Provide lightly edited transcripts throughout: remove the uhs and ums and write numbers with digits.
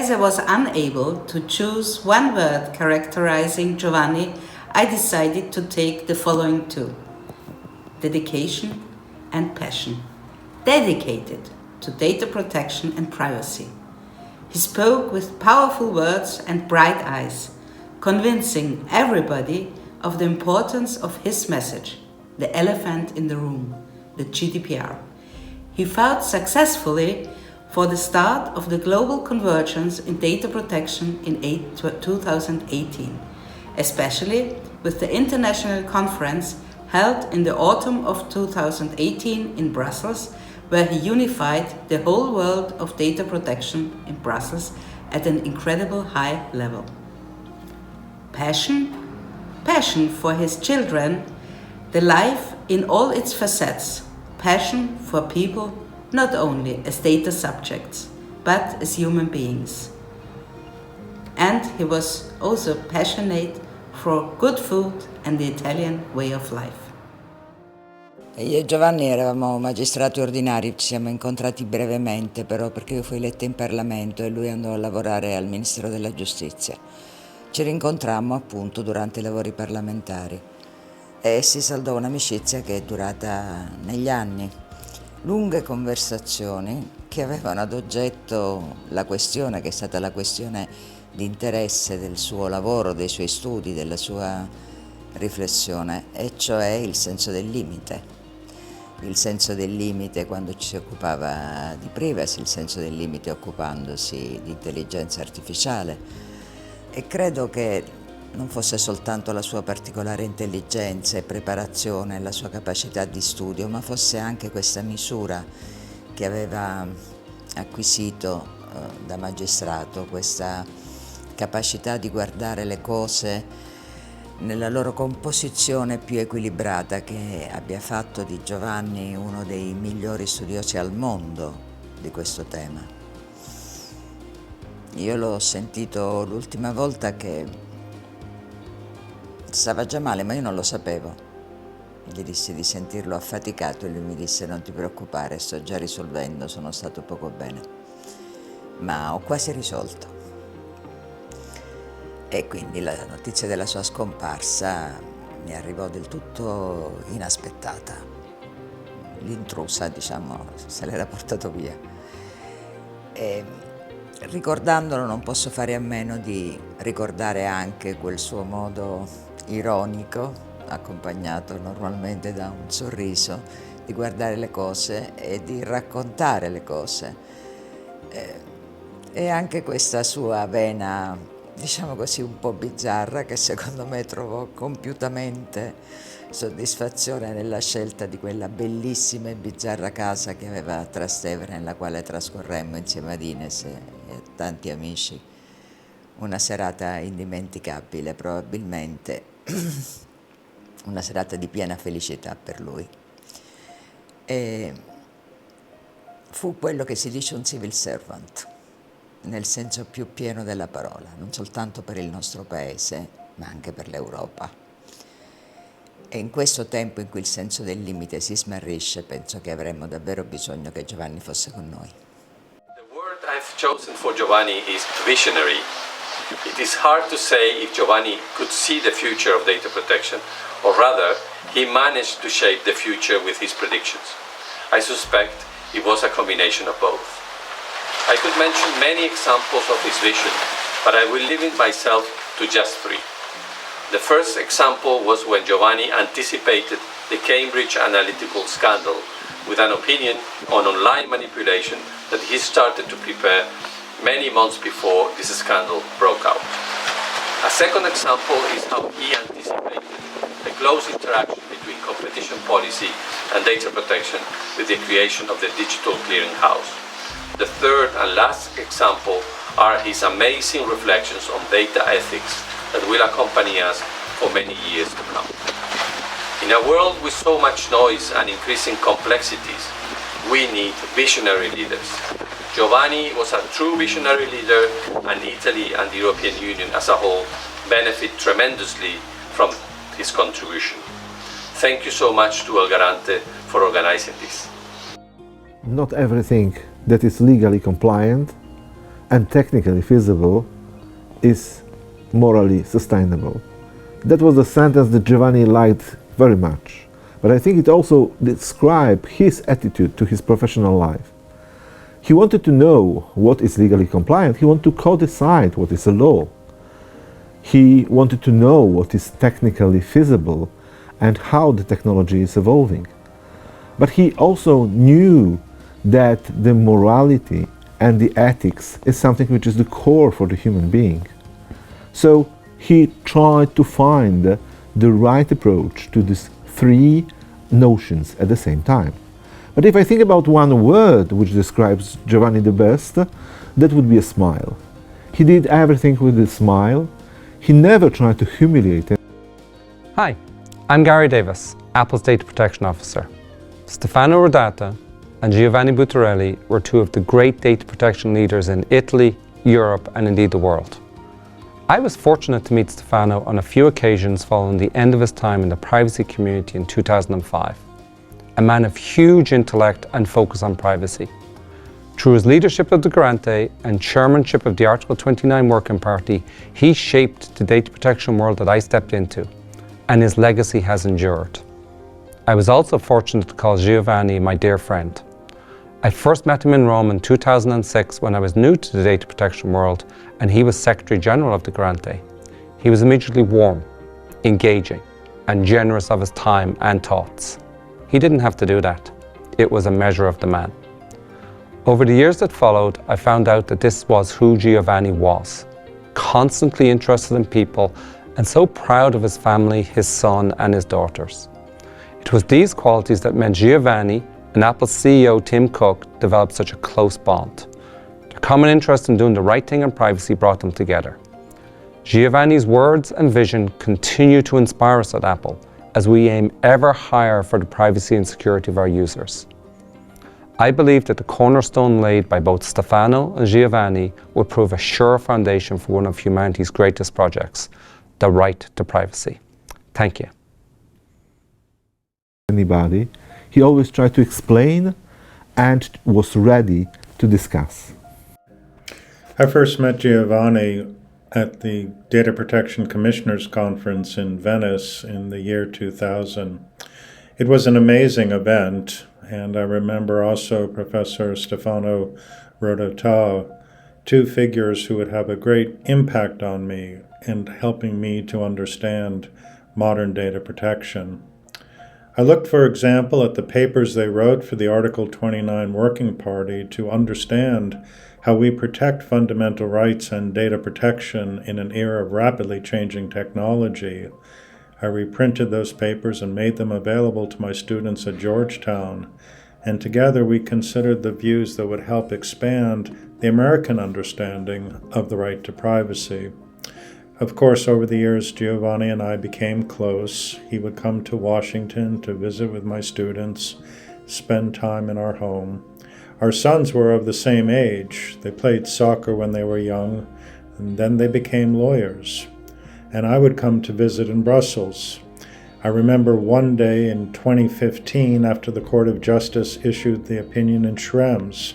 As I was unable to choose one word characterizing Giovanni, I decided to take the following two: dedication and passion. Dedicated to data protection and privacy. He spoke with powerful words and bright eyes, convincing everybody of the importance of his message, the elephant in the room, the GDPR. He fought successfully for the start of the global convergence in data protection in 2018, especially with the international conference held in the autumn of 2018 in Brussels, where he unified the whole world of data protection in Brussels at an incredible high level. Passion for his children, the life in all its facets, passion for people not only as data subjects, but as human beings. And he was also passionate for good food and the Italian way of life. Io e Giovanni eravamo magistrati ordinari, ci siamo incontrati brevemente però perché io fui eletta in Parlamento e lui andò a lavorare al Ministero della Giustizia. Ci rincontrammo appunto durante i lavori parlamentari e si saldò un'amicizia che è durata negli anni. Lunghe conversazioni che avevano ad oggetto la questione che è stata la questione di interesse del suo lavoro, dei suoi studi, della sua riflessione, e cioè il senso del limite. Il senso del limite quando ci si occupava di privacy, il senso del limite occupandosi di intelligenza artificiale, e credo che non fosse soltanto la sua particolare intelligenza e preparazione, la sua capacità di studio, ma fosse anche questa misura che aveva acquisito da magistrato, questa capacità di guardare le cose nella loro composizione più equilibrata, che abbia fatto di Giovanni uno dei migliori studiosi al mondo di questo tema. Io l'ho sentito l'ultima volta che stava già male, ma io non lo sapevo. Gli dissi di sentirlo affaticato e lui mi disse: non ti preoccupare, sto già risolvendo, sono stato poco bene, ma ho quasi risolto. E quindi la notizia della sua scomparsa mi arrivò del tutto inaspettata. L'intrusa, diciamo, se l'era portato via. E ricordandolo non posso fare a meno di ricordare anche quel suo modo ironico, accompagnato normalmente da un sorriso, di guardare le cose e di raccontare le cose. E anche questa sua vena, diciamo così, un po' bizzarra, che secondo me trovò compiutamente soddisfazione nella scelta di quella bellissima e bizzarra casa che aveva a Trastevere, nella quale trascorremmo insieme ad Ines e tanti amici una serata indimenticabile, probabilmente una serata di piena felicità per lui. E fu quello che si dice un civil servant, nel senso più pieno della parola, non soltanto per il nostro paese, ma anche per l'Europa. E in questo tempo in cui il senso del limite si smarrisce, penso che avremmo davvero bisogno che Giovanni fosse con noi. The word I've chosen for Giovanni is visionary. It is hard to say if Giovanni could see the future of data protection, or rather, he managed to shape the future with his predictions. I suspect it was a combination of both. I could mention many examples of his vision, but I will limit myself to just three. The first example was when Giovanni anticipated the Cambridge Analytical scandal with an opinion on online manipulation that he started to prepare many months before this scandal broke out. A second example is how he anticipated the close interaction between competition policy and data protection with the creation of the Digital Clearing House. The third and last example are his amazing reflections on data ethics that will accompany us for many years to come. In a world with so much noise and increasing complexities, we need visionary leaders. Giovanni was a true visionary leader, and Italy and the European Union as a whole benefit tremendously from his contribution. Thank you so much to Garante for organizing this. Not everything that is legally compliant and technically feasible is morally sustainable. That was a sentence that Giovanni liked very much, but I think it also describes his attitude to his professional life. He wanted to know what is legally compliant, he wanted to codicide what is a law. He wanted to know what is technically feasible and how the technology is evolving. But he also knew that the morality and the ethics is something which is the core for the human being. So he tried to find the right approach to these three notions at the same time. But if I think about one word which describes Giovanni the best, that would be a smile. He did everything with a smile. He never tried to humiliate it. Hi, I'm Gary Davis, Apple's Data Protection Officer. Stefano Rodata and Giovanni Buttarelli were two of the great data protection leaders in Italy, Europe, and indeed the world. I was fortunate to meet Stefano on a few occasions following the end of his time in the privacy community in 2005. A man of huge intellect and focus on privacy. Through his leadership of the Garante and chairmanship of the Article 29 Working Party, he shaped the data protection world that I stepped into, and his legacy has endured. I was also fortunate to call Giovanni my dear friend. I first met him in Rome in 2006 when I was new to the data protection world and he was Secretary General of the Garante. He was immediately warm, engaging, and generous of his time and thoughts. He didn't have to do that. It was a measure of the man. Over the years that followed, I found out that this was who Giovanni was. Constantly interested in people and so proud of his family, his son and his daughters. It was these qualities that meant Giovanni and Apple's CEO Tim Cook developed such a close bond. Their common interest in doing the right thing in privacy brought them together. Giovanni's words and vision continue to inspire us at Apple as we aim ever higher for the privacy and security of our users. I believe that the cornerstone laid by both Stefano and Giovanni will prove a sure foundation for one of humanity's greatest projects, the right to privacy. Thank you. Anybody, he always tried to explain and was ready to discuss. I first met Giovanni at the Data Protection Commissioners Conference in Venice in the year 2000. It was an amazing event, and I remember also Professor Stefano Rodotà, two figures who would have a great impact on me in helping me to understand modern data protection. I looked, for example, at the papers they wrote for the Article 29 Working Party to understand how we protect fundamental rights and data protection in an era of rapidly changing technology. I reprinted those papers and made them available to my students at Georgetown, and together we considered the views that would help expand the American understanding of the right to privacy. Of course, over the years, Giovanni and I became close. He would come to Washington to visit with my students, spend time in our home. Our sons were of the same age. They played soccer when they were young, and then they became lawyers. And I would come to visit in Brussels. I remember one day in 2015, after the Court of Justice issued the opinion in Schrems,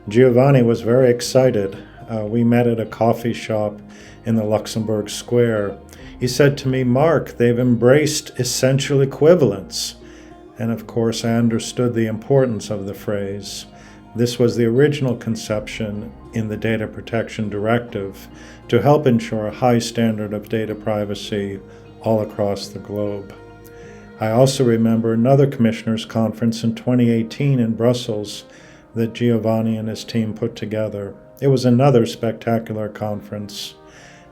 Giovanni was very excited. We met at a coffee shop in the Luxembourg Square. He said to me, "Mark, they've embraced essential equivalence." And of course, I understood the importance of the phrase. This was the original conception in the Data Protection Directive to help ensure a high standard of data privacy all across the globe. I also remember another commissioners' conference in 2018 in Brussels that Giovanni and his team put together. It was another spectacular conference.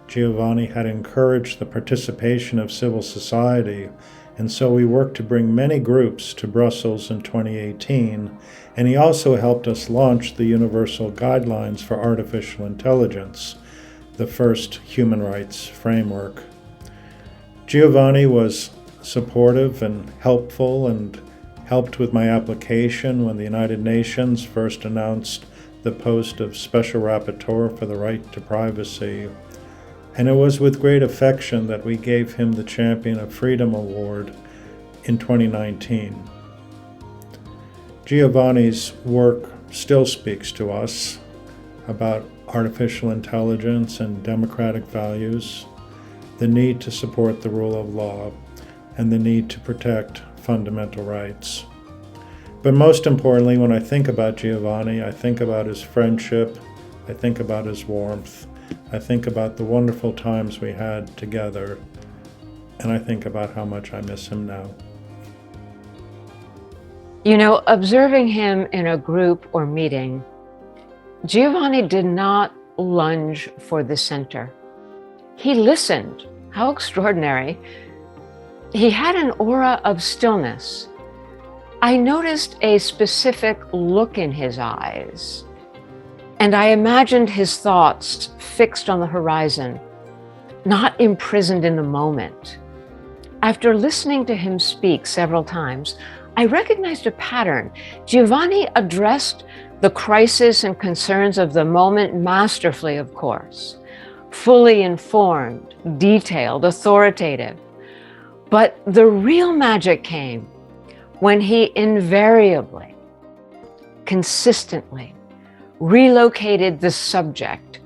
Giovanni had encouraged the participation of civil society, and so we worked to bring many groups to Brussels in 2018, and he also helped us launch the Universal Guidelines for Artificial Intelligence, the first human rights framework. Giovanni was supportive and helpful and helped with my application when the United Nations first announced the post of Special Rapporteur for the Right to Privacy. And it was with great affection that we gave him the Champion of Freedom Award in 2019. Giovanni's work still speaks to us about artificial intelligence and democratic values, the need to support the rule of law, and the need to protect fundamental rights. But most importantly, when I think about Giovanni, I think about his friendship, I think about his warmth, I think about the wonderful times we had together, and I think about how much I miss him now. You know, observing him in a group or meeting, Giovanni did not lunge for the center. He listened. How extraordinary. He had an aura of stillness. I noticed a specific look in his eyes, and I imagined his thoughts fixed on the horizon, not imprisoned in the moment. After listening to him speak several times, I recognized a pattern. Giovanni addressed the crisis and concerns of the moment masterfully, of course, fully informed, detailed, authoritative. But the real magic came when he invariably, consistently relocated the subject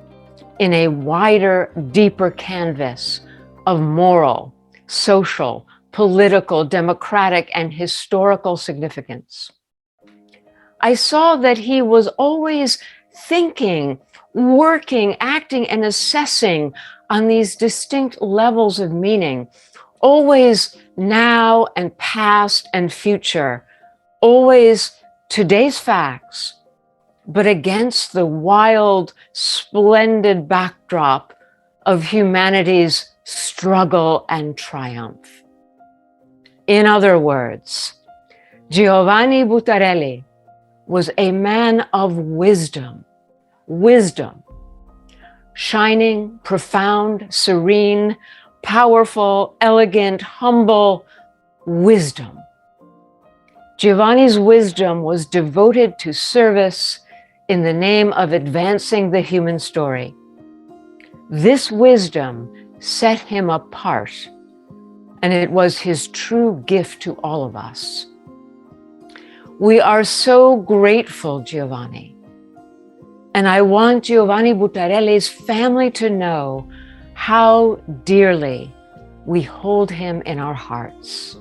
in a wider, deeper canvas of moral, social, political, democratic, and historical significance. I saw that he was always thinking, working, acting, and assessing on these distinct levels of meaning, always now and past and future, always today's facts, but against the wild, splendid backdrop of humanity's struggle and triumph. In other words, Giovanni Buttarelli was a man of wisdom, shining, profound, serene, powerful, elegant, humble wisdom. Giovanni's wisdom was devoted to service in the name of advancing the human story. This wisdom set him apart, and it was his true gift to all of us. We are so grateful, Giovanni. And I want Giovanni Buttarelli's family to know how dearly we hold him in our hearts.